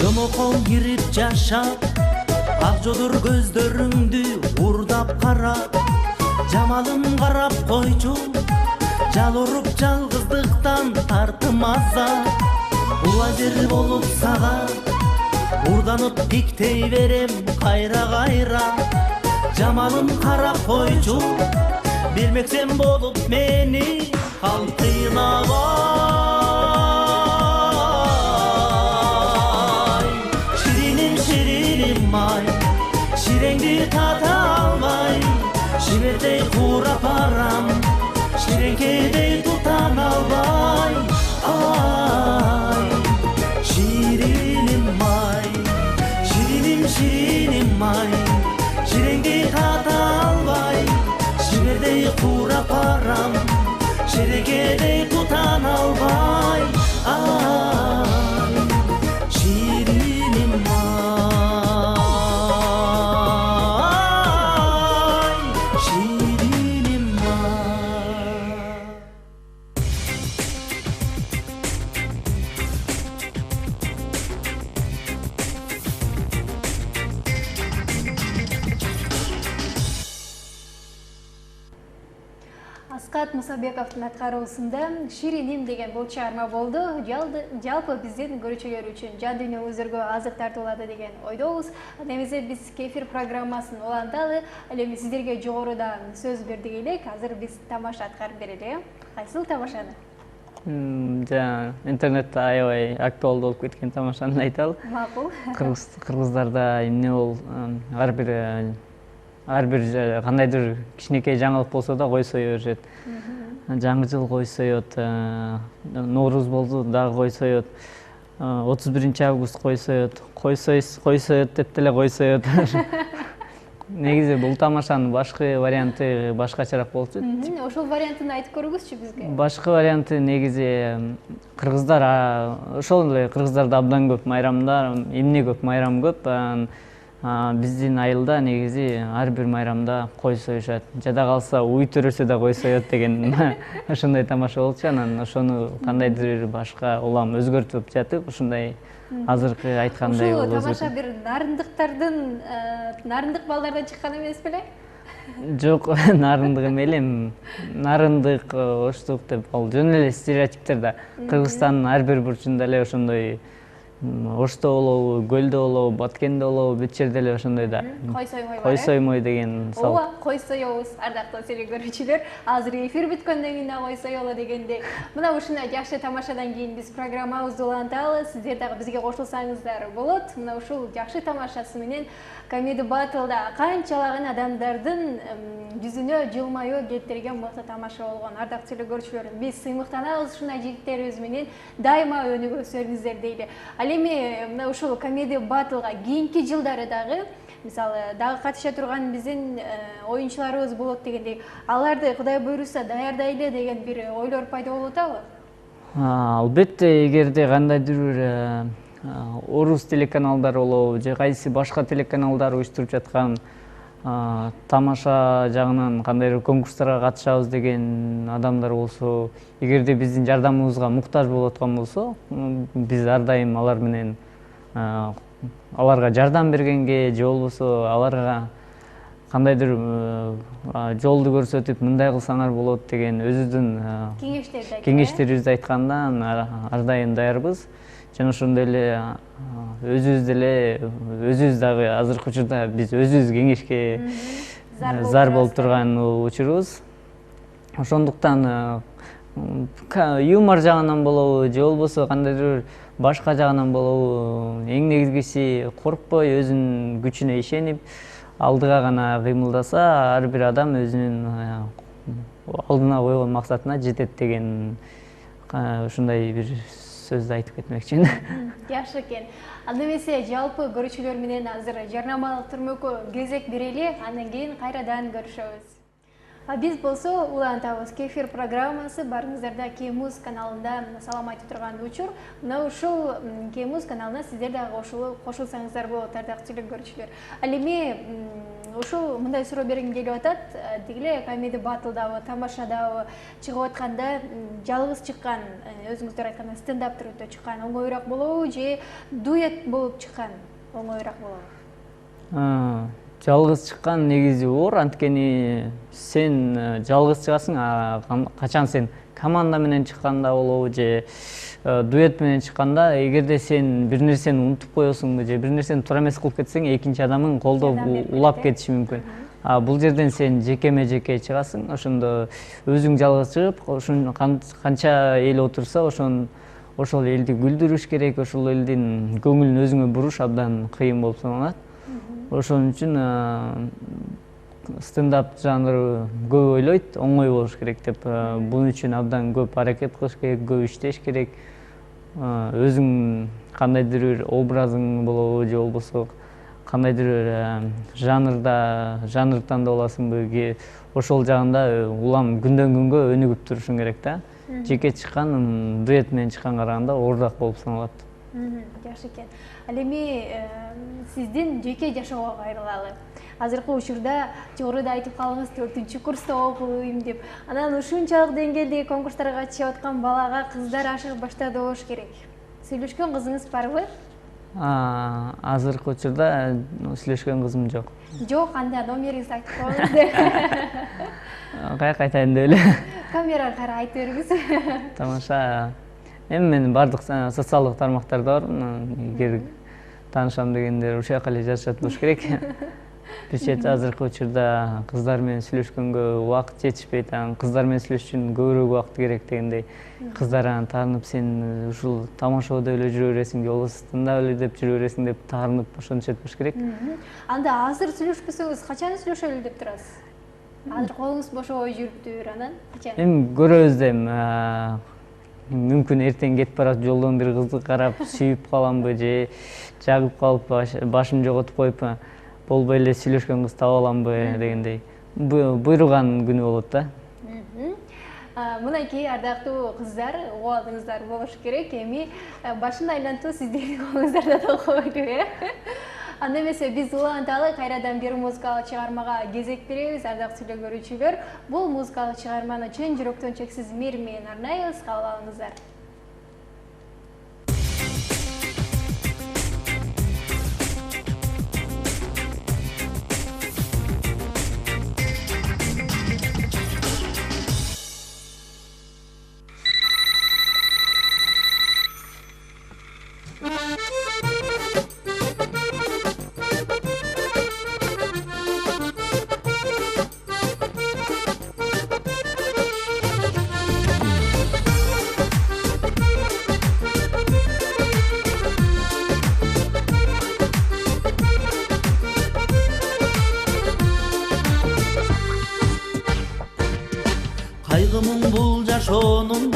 Жомокон кирип жашап, ак жодур көздөрүңдү урдап карап, жамалым карап койчу, жал уруп жалгыздыктан тартым азап. Лагер болуп сага урданып диктей берем кайра кайра, жамалым карап койчу, билмексем болуп мени ал кыйнабай. Şirengdi tata almay, şiberdey kurap baram, şirenkede tutan albay, ay, şirinim may, şirinim may, şirengdi tata almay, şiberdey kurap baram, şirenkede tutan albay, ay, şirinim may. Аскат Мусабековдун аткаруусунда Шириним деген бул чыгарма болду. Жалпы биздин көрүүчүлөр үчүн жан дүйнө өзгөргө азык тартуулады деген ойдобуз. Немесе биз кефир программасын уланталы. Ал эми сиздерге жогорудан сөз бердик элек. Азыр биз тамаша аткарып берели. Кайсыл тамашаны? Интернетте аябай актуалдуу болуп кеткен тамашаны айталы. Макул. Кыргыздарда эмне бол ар бир кандайдыр кичинекей жаңылык болсо да кой сое беришет. Жаңы жыл кой соет, Нооруз болду дагы кой соет, 31-август кой соет, кой соет деп деле кой соет. Негизи бул тамашанын башкы варианты башкачараак болчу. Ошол вариантын айтып көрүңүзчү бизге. Башкы варианты негизи кыргыздар ошол эле кыргыздарда абдан көп майрамдар, эмне көп майрам көп. Биздин айылда негизи ар бир майрамда кой союшат. Жада калса уй төрөсө да кой соет деген ошондой тамаша болчу. Анан ошону кандайдыр башка улам өзгөртүп жатып, ушундай азыркы айткандай ушул тамаша бир нарындыктардын нарындык балдардан чыккан эмес беле? Жок, нарындык эмелем. Нарындык, оштук деп ал жөн эле стереотиптер да. Кыргызстандын ар бир бурчунда эле ошондой Ошто болобу, Көлдө болобу, Баткенде болобу, бүт жерде эле ошондой да. Кой соймой бар. Кой соймой деген салт. Ооба, кой соёбуз, ардактуу телекөрүүчүлөр. Азыр эфир бүткөндөн кийин кой соёлу дегенде, мына ушундай жакшы тамашадан кийин биз программабызды уланталы. Сиздер дагы бизге кошулсаңыздар болот. Мына ушул жакшы тамашасы менен Comedy Battle'да канчалаган адамдардын жүзүнө жылмаюу келтирген мыкты тамаша болгон. Ардактуу телекөрүүчүлөр, биз сыймыктанабыз ушундай жигиттерибиз менен дайыма өнүгө өсөрүңүздөр дейли. Ал эми мына ушул Comedy Battle'га кийинки жылдары дагы мисалы дагы катыша турган биздин оюнчуларыбыз болот дегендей, аларды Кудай буйруса даярдайлы деген бир ойлор пайда болуп атабы? Албетте, эгерде кандайдыр бир орус телеканалдары болобу же кайсы башка телеканалдар уюштуруп жаткан тамаша жагынан кандайдыр конкурстарга катышабыз деген адамдар болсо, эгерде биздин жардамыбызга муктаж болуп аткан болсо, биз ар дайым алар менен аларга жардам бергенге же болбосо аларга кандайдыр жолду көрсөтүп мындай кылсаңар болот деген өзүбүздүн кеңештерибизди айткандан ар дайым даярбыз. Жана ошондой эле өзүбүз дагы азыркы учурда биз өзүбүз кеңешке зар болуп турган учурубуз. Ошондуктан юмор жагынан болобу же болбосо кандайдыр башка жагынан болобу, эң негизгиси коркпой өзүнүн күчүнө ишенип, алдыга гана кыймылдаса ар бир адам өзүнүн алдына койгон максатына жетет деген ушундай бир сөздү айтып кетмекчимин. Жакшы экен. Анда эмесе жалпы көрүүчүлөр менен азыр жарнамалык түрмөккө кезек берели, андан кийин кайрадан көрүшөбүз. Биз болсо улантабыз. Кефир программасы барыңыздарда Кемуз каналында салам айтып турган учур. Мына ушул Кемуз каналына сиздер да кошулсаңыздар болот, ардактуу көрүүчүлөр. Ал эми ушул мындай суроо бергим келип атат. Дегиле комедия батлдабы, тамашадабы чыгып атканда жалгыз чыккан, өзүңүздөр айтканда стендап түрүндө чыккан оңоюраак болобу же дуэт болуп чыккан оңоюраак болобу? Жалгыз чыккан негизи оор, анткени сен жалгыз чыгасың, качан сен команда менен чыкканда болобу же дуэт менен чыкканда, эгерде сен бир нерсени унутуп коесуңбу же бир нерсени туура эмес кылып кетсең, экинчи адамың колдоп улап кетиши мүмкүн. Бул жерден сен жекеме жеке чыгасың, ошондо өзүң жалгыз чыгып, ошон канча эл отурса, ошол элди күлдүрүш керек, ошол элдин көңүлүн өзүңө буруш абдан кыйын болуп саналат. Ошон үчүн стендап жанры көп ойлойт, оңой болуш керек деп. Бунун үчүн абдан көп аракет кылыш керек, көп иштеш керек. Өзүң кандайдыр бир образың болобу же болбосо кандайдыр бир жанр тандап аласыңбы, ошол жагында улам күндөн күнгө өнүгүп турушуң керек да. Жеке чыккан дуэт менен чыккан караганда оорураак болуп саналат. Жакшы экен. Ал эми сиздин жеке жашоого кайрылалы. Азыркы учурда жогоруда айтып калдыңыз, 4-курста окуйм деп. Анан ушунчалык деңгээлдеги конкурстарга катышып аткан балага кыздар ашыгып баштады болуш керек. Сүйлөшкөн кызыңыз барбы? Азыркы учурда сүйлөшкөн кызым жок. Жок, анда номериңизди айтып коюңуз. Каяка айтайын деп эле. Камерага карап айтып бериңиз. Тамаша. Эми мен бардык социалдык тармактарда бармын. Эгер таанышам дегендер ушул жака эле жазышат болуш керек. Бирчет азыркы учурда кыздар менен сүйлөшкөнгө убакыт жетишпейт, кыздар менен сүйлөшүш үчүн көбүрөөк убакыт керек дегендей. Кыздар таанып, сен ушул тамашада эле жүрө бересиң, же болбосо стендап эле деп жүрө бересиң деп таарынып ошентишет болуш керек. Анда азыр сүйлөшпөсөңүз качан сүйлөшөлү деп турасыз? Азыр колуңуз бошобой жүрүптүр, анан качан? Эми көрөбүз дейм. Мүмкүн эртең кетип барат жолдон бир кызды карап сүйүп каламбы же жагып калып башым жоготуп коюп болбой эле сүйлөшкөн кыз таап аламбы дегендей. Буйруган күнү болот да. Мынакей ардактуу кыздар, угуп алдыңыздар болуш керек. Эми башын айлантуу сиздердин колуңуздарда толкобойт, Анда эмесе биз уланталы, кайрадан бир музыкалык чыгармага кезек беребиз, ардактуу көрүүчүлөр. Бул музыкалык чыгарманы чын жүрөктөн чексиз мейир менен арнайбыз, кабыл алыңыздар. Кайгымын бул жашоонун,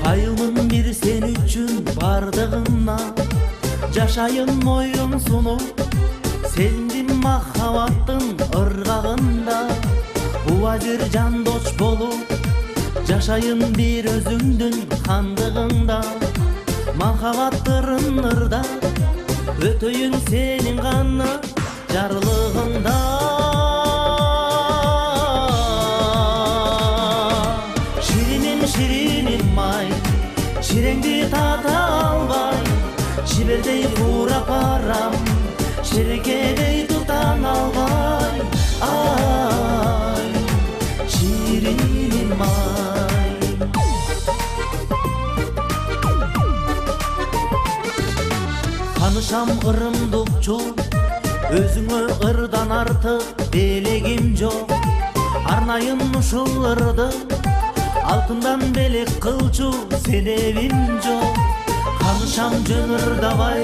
кайымын бир сен үчүн бардыгына. Жашайын моюн сунуп, сендин махаббаттын ыргагында. Убажыр жандош болуп, жашайын бир өзүңдүн кандыгында. Махаббаттырын ырда, өтөйүн сенин гана жарлыгында. Шириним ай, ширеңди тата албай, шибердей урап барам, шерекедей тутан албай. Ай, шириним ай. Танышам ырымдыкчу, өзүңө ырдан артык белегим жок. Арнайын ушул ырды, алтындан белек кылчу себебим жок. Канышам жөн ырдабай,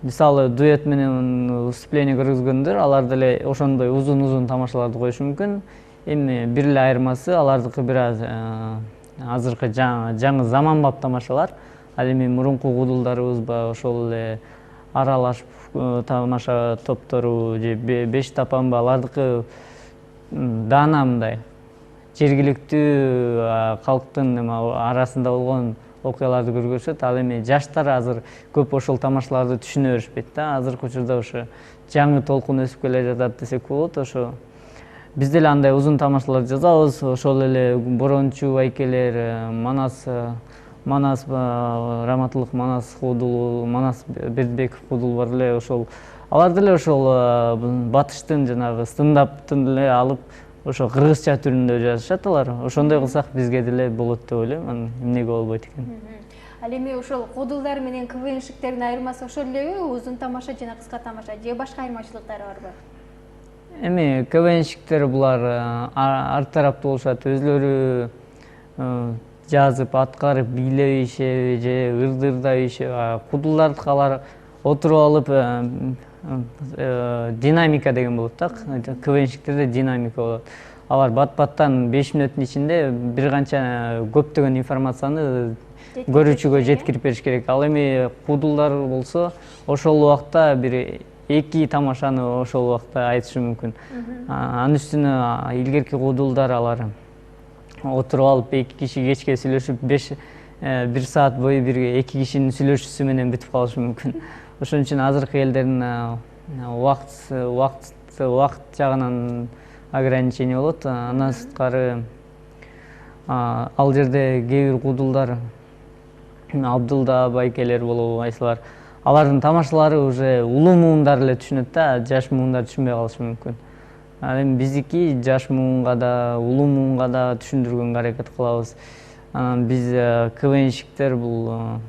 мисалы дуэт менен выступление кыргызгөндөр алар деле ошондой узун тамашаларды коюшу мүмкүн. Эми бир эле айырмасы алардыкы бир аз азыркы жаңы заманбап тамашалар. Ал эми мурунку кудулдарыбыз ошол эле аралашып тамаша топтору же беш тапанбы алардыкы даана мындай жергиликтүү калктын арасында болгон окуяларды көргөзөт. Ал эми жаштар азыр көп ошол тамашаларды түшүнө беришпейт да. Азыркы учурда ошо жаңы толкун өсүп келе жатат десек болот. Ошо биз деле андай узун тамашалар жазабыз. Ошол эле Борончу байкелер, Манас Раматылык Манас кудулу, Манас Бердбеков кудул бар эле. Ошол алар деле ошол батыштын жанагы стендаптын деле алып ошо кыргызча түрүндө жазышат алар. Ошондой кылсак бизге деле болот деп ойлойм. Эмнеге болбойт экен? Ал эми ошол кудулдар менен КВНщиктердин айырмасы ошол элеби? Узун тамаша жана кыска тамаша же башка айырмачылыктары барбы? Эми КВНщиктер булар ар тараптуу болушат. Өзлөрү жазып, аткарып, бийлебейшеби же ырдырдабейшеби. Кудулдарды алар отуруп алып динамика деген болот да. КВНщиктерде динамика болот. Алар бат-баттан 5 мүнөттүн ичинде бир канча көптөгөн информацияны көрүүчүгө жеткирип бериш керек. Ал эми кудулдар болсо ошол убакта бир 2 тамашаны ошол убакта айтышы мүмкүн. Анын үстүнө илгерки кудулдар алар отуруп алып 2 киши кечке сүйлөшүп 1 саат бою бир 2 кишинин сүйлөшүүсү менен бүтүп калышы мүмкүн. Ошон үчүн азыркы элдердин убакыт жагынан ограничение болот. Андан сырткары ал жерде кээ бир кудулдар Абдылда байкелер болобу айсылар. Алардын тамашалары уже улуу муундар эле түшүнөт да, жаш муундар түшүнбөй калышы мүмкүн. Ал эми биздики жаш муунга да, улуу муунга да түшүндүргөнгө аракет кылабыз. Анан биз КВНщиктер бул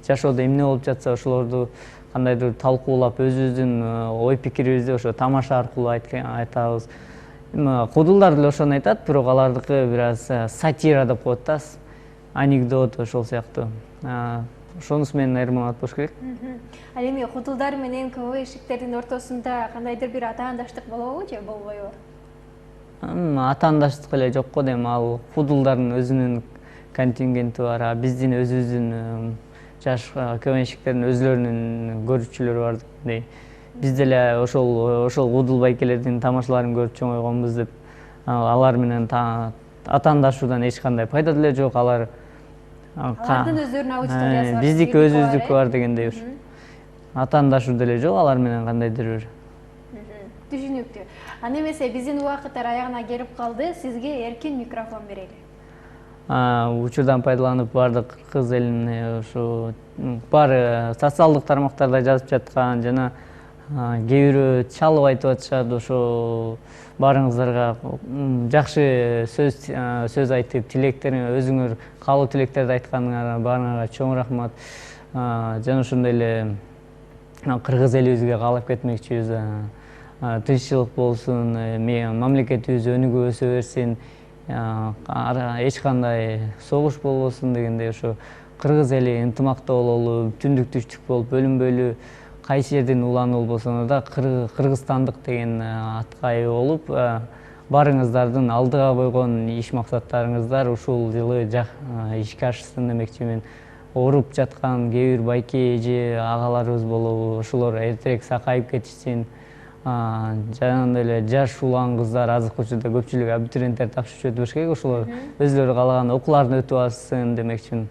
жашоодо эмне болуп жатса ошолорду кандайдыр талкуулап өзүбүздүн ой пикирибизди ошо тамаша аркылуу айтабыз. Кудулдар деле ошону айтат, бирок алардыкы бир аз сатира деп коет да, анекдот ошол сыяктуу. Ошонусу менен айырмаланат болуш керек. Ал эми кудулдар менен КВНщиктердин ортосунда кандайдыр бир атаандаштык болобу же болбойбу? Атаандаштык эле жок го дейм. Ал кудулдардын өзүнүн контингенти бар, биздин өзүбүздүн жаш КВНщиктердин өзлөрүнүн көрүүчүлөрү бар дей. Биз деле ошол кудул байкелердин тамашаларын көрүп чоңойгонбуз деп алар менен атаандашуудан эч кандай пайда деле жок. Алардын өздөрүнүн аудиториясы бар. Биздики өзүбүздүкү бар дегендей уш. Атаандашуу деле жок алар менен кандайдыр бир. Түшүнүктүү. Аны эмесе биздин убакыттар аягына келип калды. Сизге эркин микрофон берели. Учурдан пайдаланып бардык кыргыз элине ушу бар социалдык тармактарда жазып жаткан жана кээ бирөө чалып айтып атышат, ошо баарыңыздарга жакшы сөз айтып, тилектериң өзүңөр каалоо тилектерди айтканыңарга баарыңарга чоң рахмат. Жана ошондой эле кыргыз элибизге каалап кетмекчибиз. Тынччылык болсун, мамлекетибиз өнүгүп өсө берсин, эч кандай согуш болбосун дегендей ошо кыргыз эли ынтымактуу бололу, түндүк түштүк болуп бөлүнбөйлү, кайсы жердин уланы болбосоңор да кыргызстандык деген атка ээ болуп, баарыңыздардын алдыга койгон иш максаттарыңыздар ушул жылы ишке ашсын демекчимин. Ооруп жаткан кээ бир байке эже агаларыбыз болобу, ошолор эртерээк сакайып кетишсин. Жана эле жаш улан кыздар азыркы учурда көпчүлүк абитуриенттер тапшырып өтүш керек, ошолор өзлөрү каалаган окууларын өтүп алышсын демекчимин.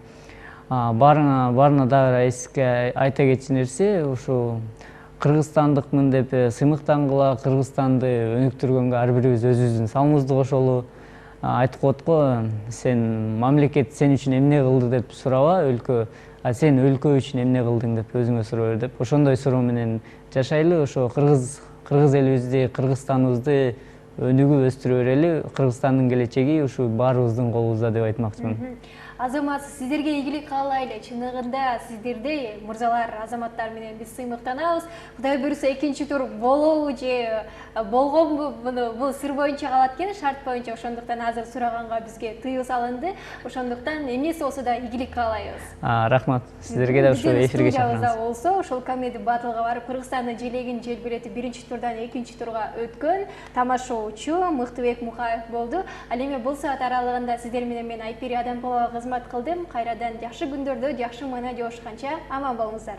Баарына дагы эске айта кетчү нерсе, ушу кыргызстандыкмын деп сыймыктангыла, Кыргызстанды өнүктүргөнгө ар бирибиз өзүбүздүн салымыбызды кошолу. Айтып коет го, сен мамлекет сен үчүн эмне кылды деп сураба өлкө, сен өлкө үчүн эмне кылдың деп өзүңө суроо бер деп. Ошондой суроо менен жашайлы, ошо кыргыз элибизди, Кыргызстаныбызды өнүгүп өстүрө берели. Кыргызстандын келечеги ушу баарыбыздын колубузда деп айтмакчымын. азаматсыз сиздерге ийгилик каалайлы. Чыныгында сиздердей мырзалар, азаматтар менен биз сыймыктанабыз. Кудай буйруса экинчи тур болобу же болгонбу, бул сыр боюнча калат экен, шарт боюнча. Ошондуктан азыр сураганга бизге тыюу салынды. Ошондуктан эмнеси болсо да ийгилик каалайбыз. Рахмат. Сиздерге да ушул эфирге чакырабыз. Болсо, ошол Comedy Battle'га барып Кыргызстандын желегин желбиретип биринчи турдан экинчи турга өткөн тамашоочу Мыктыбек Мукаев болду. Ал эми бул саат аралыгында сиздер менен мен Айпери Адамкулова кызмат кылдым. Кайрадан жакшы күндөрдө жакшы мана жолугушканча аман болуңуздар.